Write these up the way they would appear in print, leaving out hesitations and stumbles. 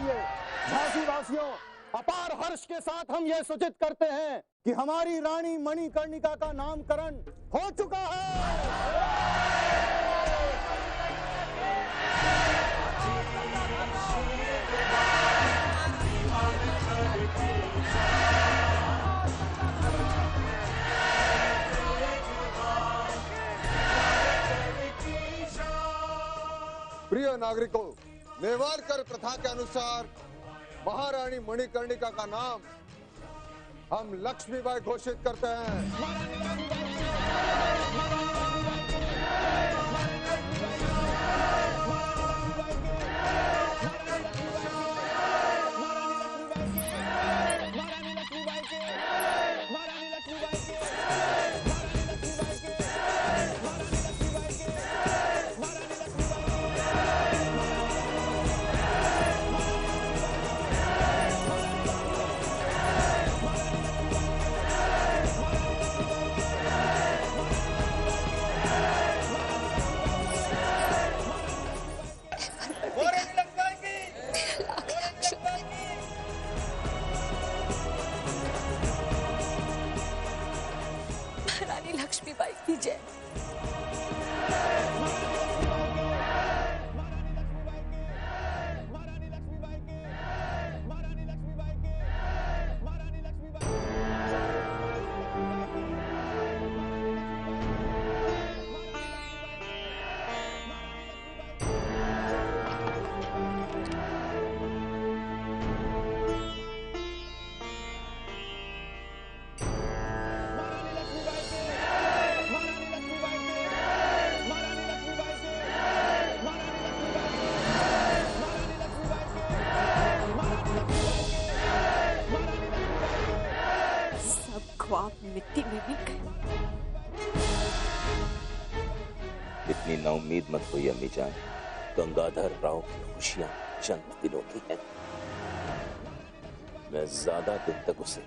आइए झांसी वासियों, अपार हर्ष के साथ हम यह सूचित करते हैं कि हमारी रानी मणिकर्णिका का नामकरण हो चुका है। प्रिय नागरिकों, नेवारकर प्रथा के अनुसार महारानी मणिकर्णिका का नाम हम लक्ष्मीबाई घोषित करते हैं। रानी लक्ष्मीबाई की जय। ख्वाब मिट्टी में भी गए। इतनी नाउम्मीद मत होइए अम्मी जान, गंगाधर राव की खुशियां चंद दिनों की हैं। मैं ज्यादा दिन तक उसे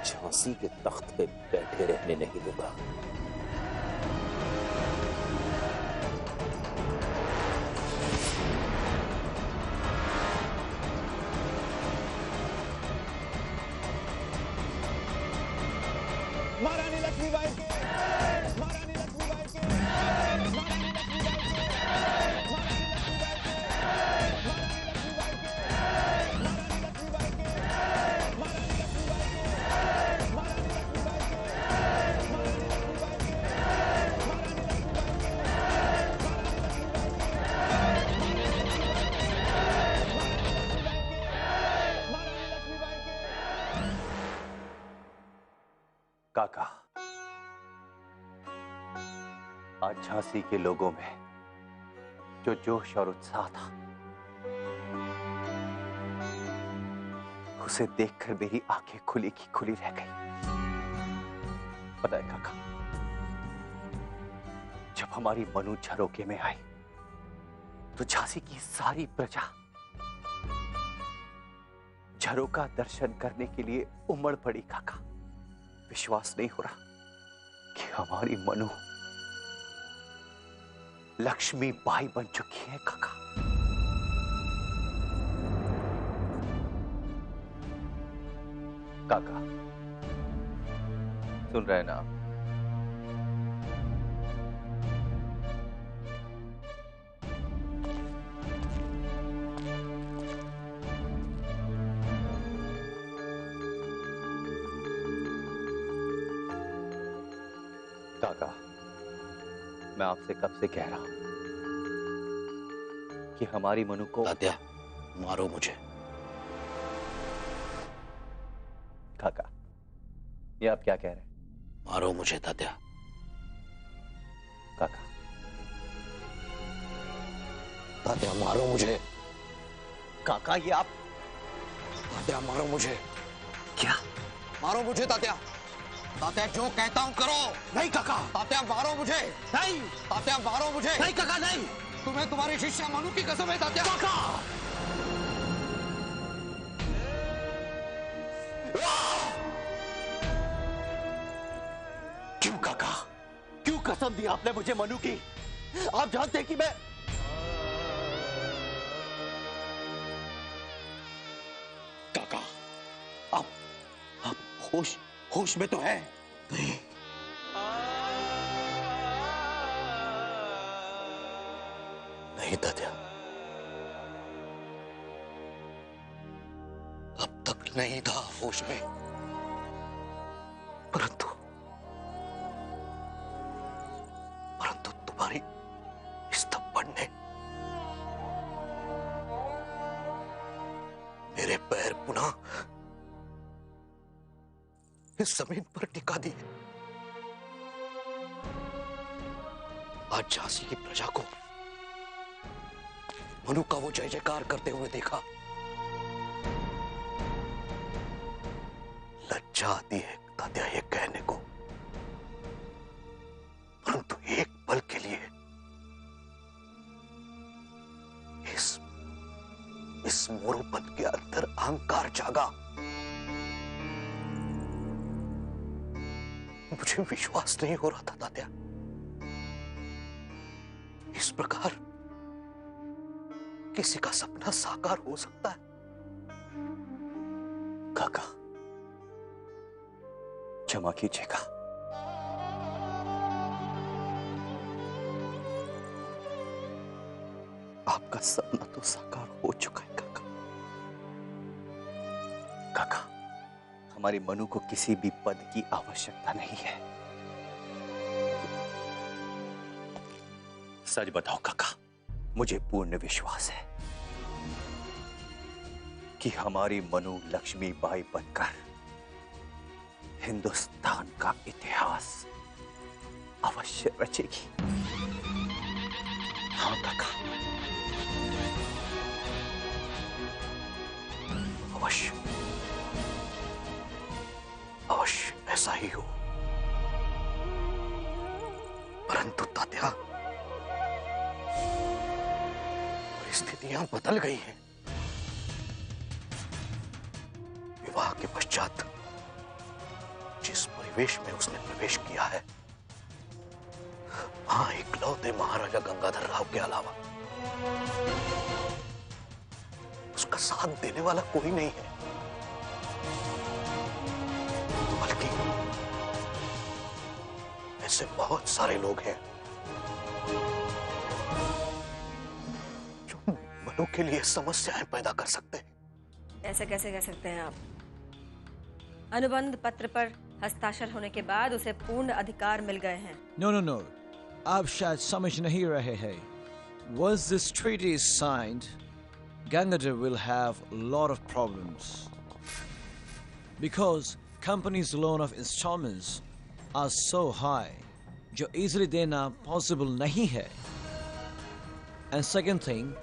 झांसी के तख्त पे बैठे रहने नहीं दूंगा। महारानी लक्ष्मीबाई के, महारानी लक्ष्मीबाई के, महारानी लक्ष्मीबाई के, महारानी लक्ष्मीबाई के, महारानी लक्ष्मीबाई के, महारानी लक्ष्मीबाई के, महारानी लक्ष्मीबाई के, महारानी लक्ष्मीबाई के, महारानी लक्ष्मीबाई के, महारानी लक्ष्मीबाई के। काका, आज झांसी के लोगों में जो जोश और उत्साह था, उसे देखकर मेरी आंखें खुली की खुली रह गई। पता है काका, जब हमारी मनु झरोके में आई तो झांसी की सारी प्रजा झरोका दर्शन करने के लिए उमड़ पड़ी। काका, विश्वास नहीं हो रहा कि हमारी मनु लक्ष्मी बाई बन चुकी है। काका, काका सुन रहे ना? काका, मैं आपसे कब से कह रहा हूं कि हमारी मनु को। तात्या, मारो मुझे। काका, ये आप क्या कह रहे हैं? मारो मुझे तात्या। काका, तात्या मारो मुझे। काका ये आप। तात्या मारो मुझे। क्या? मारो मुझे तात्या। तात्या जो कहता हूं करो। नहीं काका। तात्या मारो मुझे। नहीं तात्या मारो मुझे। नहीं काका, नहीं। तुम्हें तुम्हारी शिष्या मनु की कसम है तात्या। काका, क्यों काका, क्यों कसम दी आपने मुझे मनु की? आप जानते हैं कि मैं होश में तो है? नहीं तात्या, अब तक नहीं था होश में, परंतु तुम्हारी इस थप्पड़ ने मेरे पैर पुनः इस जमीन पर टिका दिए। आज झांसी की प्रजा को मनु का वो जय जयकार करते हुए देखा, लज्जा आती है तात्या ये कहने को, परंतु एक पल के लिए इस मोरूपन के अंदर अहंकार जागा। मुझे विश्वास नहीं हो रहा था तात्या, इस प्रकार किसी का सपना साकार हो सकता है। काका, क्षमा कीजिएगा। आपका सपना तो साकार हो चुका है काका। काका, हमारी मनु को किसी भी पद की आवश्यकता नहीं है। सच बताओ काका, मुझे पूर्ण विश्वास है कि हमारी मनु लक्ष्मीबाई बनकर हिंदुस्तान का इतिहास अवश्य रचेगी। हाँ काका, अवश्य अवश्य ऐसा ही हो। परंतु तात्या, परिस्थितियां बदल गई हैं। विवाह के पश्चात जिस परिवेश में उसने प्रवेश किया है, वहां इकलौते महाराजा गंगाधर राव के अलावा उसका साथ देने वाला कोई नहीं है। बल्कि ऐसे बहुत सारे लोग हैं जो मनु के लिए समस्याएं पैदा कर सकते हैं। ऐसे कैसे कह सकते हैं आप? अनुबंध पत्र पर हस्ताक्षर होने के बाद उसे पूर्ण अधिकार मिल गए हैं। No. आप शायद समझ नहीं रहे हैं। Once this treaty is signed, Gangadhar will have a lot of problems. Because companies' loan of installments are so high, जो easily देना possible नहीं है. And second thing,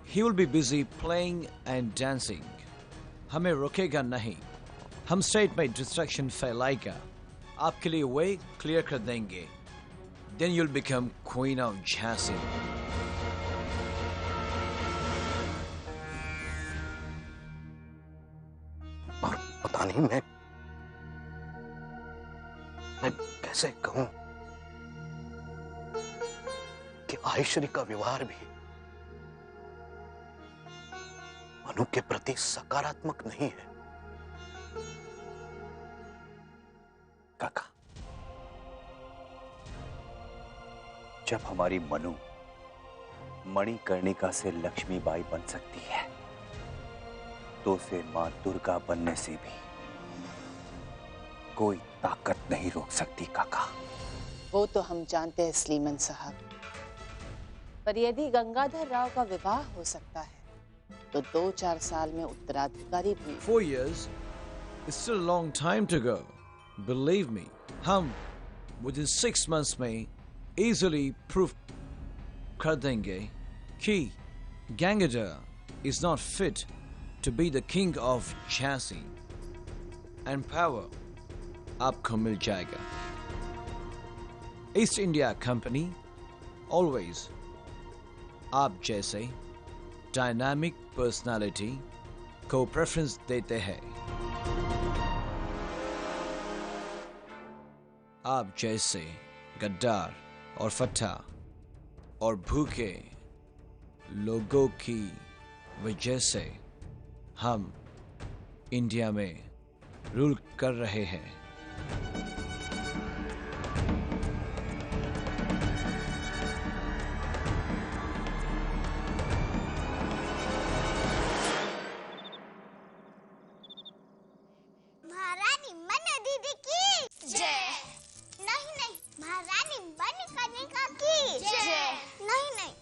he will be busy playing and dancing. हमें रोकेगा नहीं. हम state में distraction फैलाएगा, आपके लिए वे क्लियर कर देंगे। Then you'll become Queen of Jhansi. और पता नहीं मैं कैसे कहूं कि आयश्री का व्यवहार भी मनु के प्रति सकारात्मक नहीं है। काका, जब हमारी मनु मणिकर्णिका से लक्ष्मीबाई बन सकती है, तो उसे मां दुर्गा बनने से भी कोई ताकत नहीं रोक सकती काका। वो तो हम जानते हैं स्लीमन साहब, पर यदि गंगाधर राव का विवाह हो सकता है तो 2-4 साल में उत्तराधिकारी भी। 4 years is still a long time to go. Believe me, हम within 6 months में easily prove कर देंगे कि Gangadhar is not fit to be the king of Jhansi, and power आपको मिल जाएगा। ईस्ट इंडिया कंपनी always आप जैसे डायनामिक पर्सनालिटी को प्रेफरेंस देते हैं। आप जैसे गद्दार और फट्टा और भूखे लोगों की वजह से हम इंडिया में रूल कर रहे हैं। महारानी मनु दीदी की जय। नहीं, महारानी मणिकर्णिका की जय। नहीं,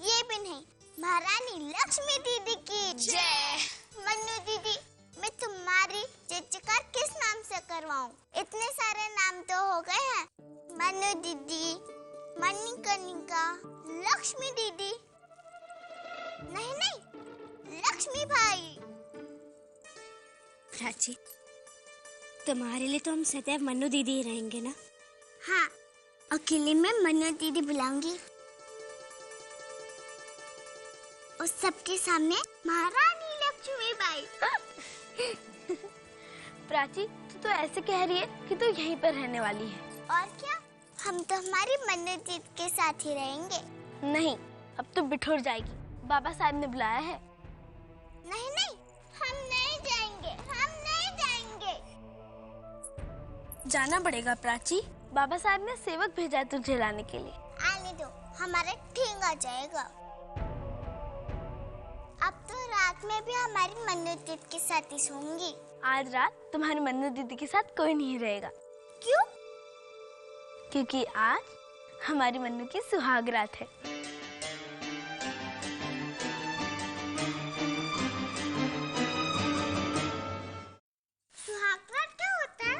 ये भी नहीं, महारानी लक्ष्मी दीदी की जय। मनु दीदी, मैं तुम्हारी जयकार किस नाम से करवाऊं? इतने सारे नाम तो हो गए हैं, मनु दीदी, मणिकर्णिका, लक्ष्मी दीदी। नहीं, लक्ष्मी भाई। प्राची, तुम्हारे लिए तो हम सदैव मनु दीदी ही रहेंगे ना? हाँ, अकेले में मनु दीदी बुलाऊंगी। उस सबके सामने महारानी लक्ष्मी बाई। प्राची, तू तो ऐसे कह रही है कि तू यहीं पर रहने वाली है। और क्या, हम तो हमारी मनु दीदी के साथ ही रहेंगे। नहीं, अब तो बिठोर जाएगी, बाबा साहब ने बुलाया है। नहीं, हम नहीं जाएंगे, हम नहीं जाएंगे। जाना पड़ेगा प्राची, बाबा साहब ने सेवक भेजा है तुझे लाने के लिए। आने दो, हमारा ठीक आ जाएगा। अब तो रात में भी हमारी मनु दीदी के साथ ही सोऊंगी। आज रात तुम्हारी मनु दीदी के साथ कोई नहीं रहेगा। क्यों? क्योंकि आज हमारी मनु की सुहाग रात है। सुहाग रात क्या होता है?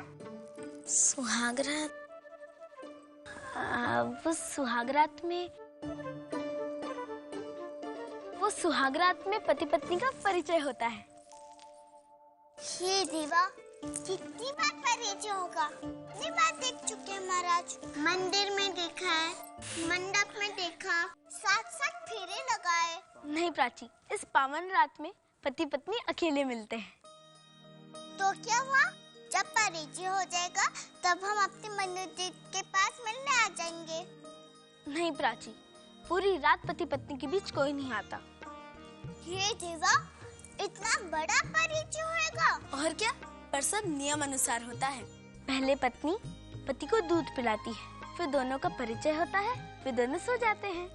सुहाग रात, वो सुहाग रात में पति पत्नी का परिचय होता है। हे देवा, कितनी बार परिचय होगा? कितनी बार देख चुके हैं महाराज। मंदिर में देखा है, मंडप में देखा, साथ साथ फेरे लगाए। नहीं प्राची, इस पावन रात में पति पत्नी अकेले मिलते हैं। तो क्या हुआ? जब परिचय हो जाएगा तब हम अपनी मनु दीदी के पास मिलने आ जाएंगे। नहीं प्राची, पूरी रात पति पत्नी के बीच कोई नहीं आता। हे देवा, इतना बड़ा परिचय होएगा? और क्या, पर सब नियम अनुसार होता है। पहले पत्नी पति को दूध पिलाती है, फिर दोनों का परिचय होता है, फिर दोनों सो जाते हैं।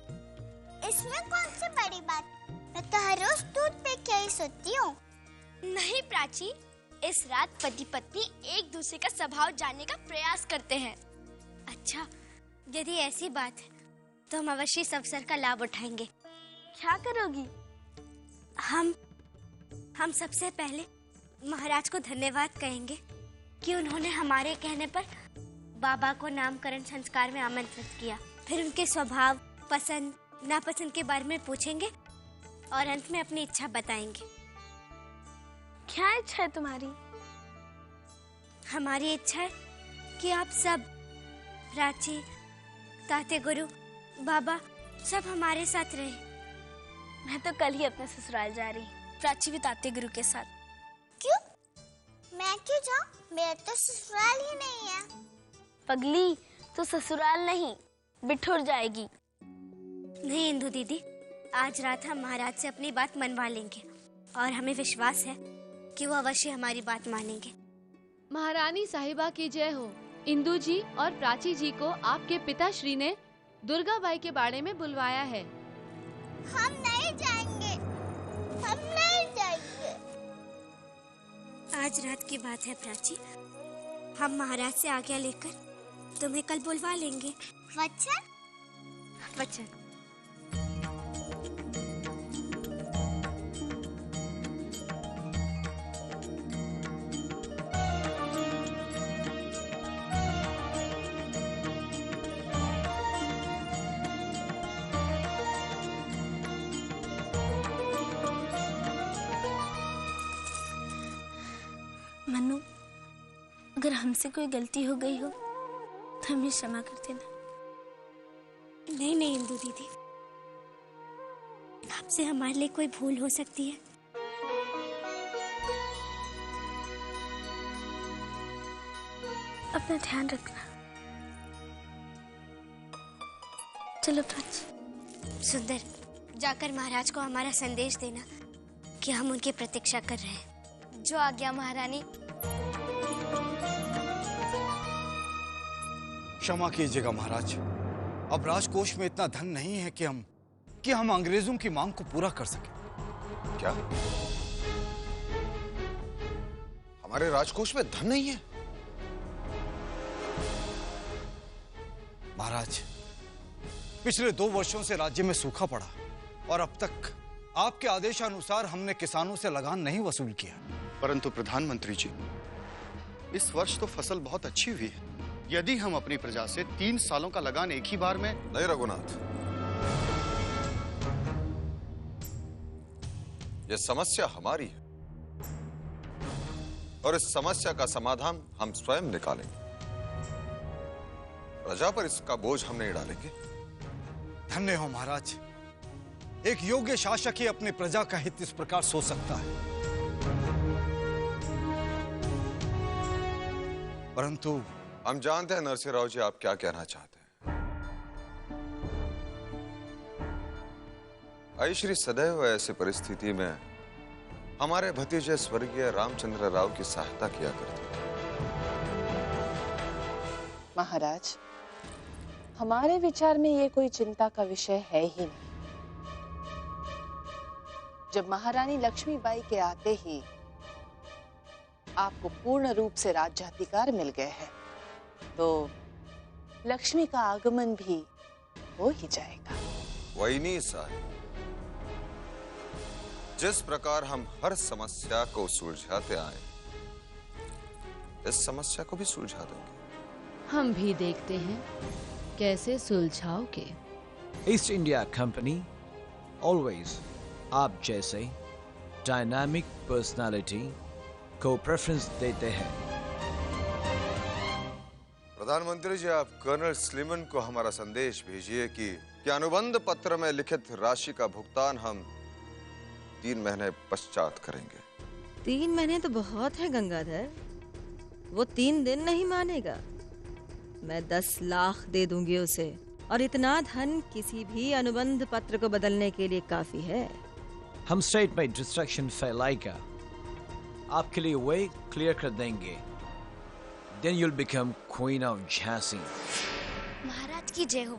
इसमें कौन सी बड़ी बात? मैं तो हर रोज दूध पे क्या ही सोती हूँ। नहीं प्राची, इस रात पति पत्नी एक दूसरे का स्वभाव जानने का प्रयास करते हैं। अच्छा, यदि ऐसी बात है तो हम अवश्य इस अवसर का लाभ उठाएंगे। क्या करोगी? हम सबसे पहले महाराज को धन्यवाद कहेंगे कि उन्होंने हमारे कहने पर बाबा को नामकरण संस्कार में आमंत्रित किया। फिर उनके स्वभाव, पसंद नापसंद के बारे में पूछेंगे और अंत में अपनी इच्छा बताएंगे। क्या इच्छा है तुम्हारी? हमारी इच्छा है कि आप सब, प्राची, ताते गुरु, बाबा, सब हमारे साथ रहे। मैं तो कल ही अपने ससुराल जा रही, प्राची भी ताते गुरु के साथ। क्यों? मैं क्यों जाऊँ? मेरा तो ससुराल ही नहीं है। पगली, तो ससुराल नहीं, बिठुर जाएगी। नहीं इंदु दीदी, आज रात हम महाराज से अपनी बात मनवा लेंगे और हमें विश्वास है कि वो अवश्य हमारी बात मानेंगे। महारानी साहिबा की जय हो। इंदु जी और प्राची जी को आपके पिताश्री ने दुर्गा बाई के बाड़े में बुलवाया है। हम नहीं जाएंगे, हम नहीं जाएंगे। आज रात की बात है प्राची, हम महाराज से आज्ञा लेकर तुम्हें कल बुलवा लेंगे। वचन? वचन। मनु, अगर हमसे कोई गलती हो गई हो तो हमें क्षमा कर देना। नहीं इंदु दीदी, आपसे हमारे लिए कोई भूल हो सकती है। अपना ध्यान रखना। चलो प्राची। सुंदर, जाकर महाराज को हमारा संदेश देना कि हम उनकी प्रतीक्षा कर रहे हैं। जो आज्ञा महारानी। क्षमा कीजिएगा महाराज, अब राजकोष में इतना धन नहीं है कि हम अंग्रेजों की मांग को पूरा कर सकें। क्या हमारे राजकोष में धन नहीं है? महाराज, पिछले 2 वर्षों से राज्य में सूखा पड़ा और अब तक आपके आदेशानुसार हमने किसानों से लगान नहीं वसूल किया। परंतु प्रधानमंत्री जी, इस वर्ष तो फसल बहुत अच्छी हुई है। यदि हम अपनी प्रजा से 3 सालों का लगान एक ही बार में... नहीं रघुनाथ, यह समस्या हमारी है और इस समस्या का समाधान हम स्वयं निकालेंगे। प्रजा पर इसका बोझ हम नहीं डालेंगे। धन्य हो महाराज, एक योग्य शासक ही अपने प्रजा का हित इस प्रकार सोच सकता है। परंतु हम जानते हैं नरसिंहराव जी आप क्या कहना चाहते हैं। आईश्री सदैव ऐसी परिस्थिति में हमारे भतीजे स्वर्गीय रामचंद्र राव की सहायता किया करते। महाराज, हमारे विचार में ये कोई चिंता का विषय है ही नहीं। जब महारानी लक्ष्मीबाई के आते ही आपको पूर्ण रूप से राज्याधिकार मिल गए हैं, तो लक्ष्मी का आगमन भी हो ही जाएगा। वही नहीं साहब, जिस प्रकार हम हर समस्या को सुलझाते आए, इस समस्या को भी सुलझा देंगे। हम भी देखते हैं कैसे सुलझाओगे। ईस्ट इंडिया कंपनी ऑलवेज आप जैसे डायनामिक पर्सनालिटी को प्रेफरेंस देते हैं। प्रधानमंत्री जी, आप कर्नल स्लीमन को हमारा संदेश भेजिए कि अनुबंध पत्र में लिखित राशि का भुगतान हम 3 महीने पश्चात करेंगे। 3 महीने तो बहुत है गंगाधर, वो 3 दिन नहीं मानेगा। मैं 10 लाख दे दूंगी उसे, और इतना धन किसी भी अनुबंध पत्र को बदलने के लिए काफी है। हम स्टेट में डिस्ट्रक्शन फैलाएगा, आपके लिए वे क्लियर कर देंगे। Then you'll become Queen of Jhansi. महाराज की जय हो।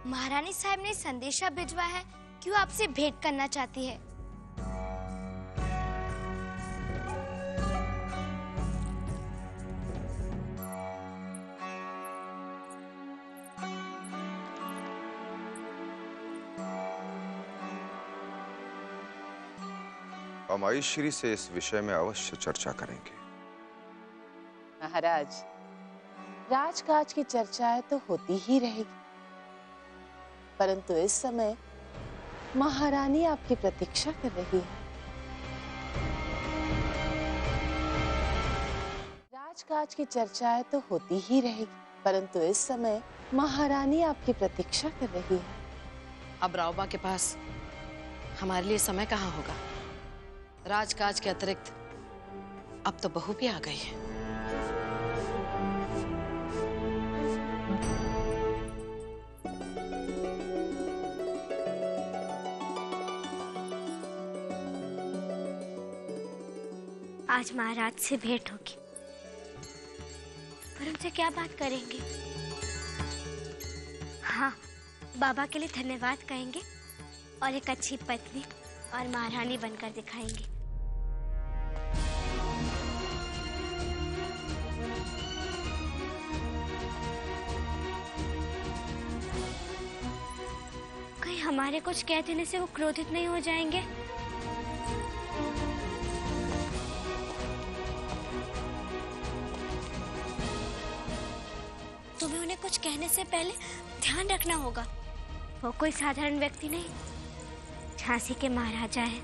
महारानी साहब ने संदेशा भिजवा है कि वो आपसे भेंट करना चाहती है। हम आईश्री से इस विषय में अवश्य चर्चा करेंगे। महाराज, राजकाज की चर्चाएं तो होती ही रहेगी, परंतु इस समय महारानी आपकी प्रतीक्षा कर रही है। राजकाज की चर्चाएं तो होती ही रहेगी, परंतु इस समय महारानी आपकी प्रतीक्षा कर रही है। अब रावबा के पास हमारे लिए समय कहाँ होगा। राजकाज के अतिरिक्त अब तो बहू भी आ गई है। आज महाराज से भेंट होगी, पर उनसे क्या बात करेंगे? हाँ, बाबा के लिए धन्यवाद कहेंगे और एक अच्छी पत्नी और महारानी बनकर दिखाएंगे। कहीं हमारे कुछ कह देने से वो क्रोधित नहीं हो जाएंगे? तुम्हें उन्हें कुछ कहने से पहले ध्यान रखना होगा, वो कोई साधारण व्यक्ति नहीं, झांसी के महाराजा है।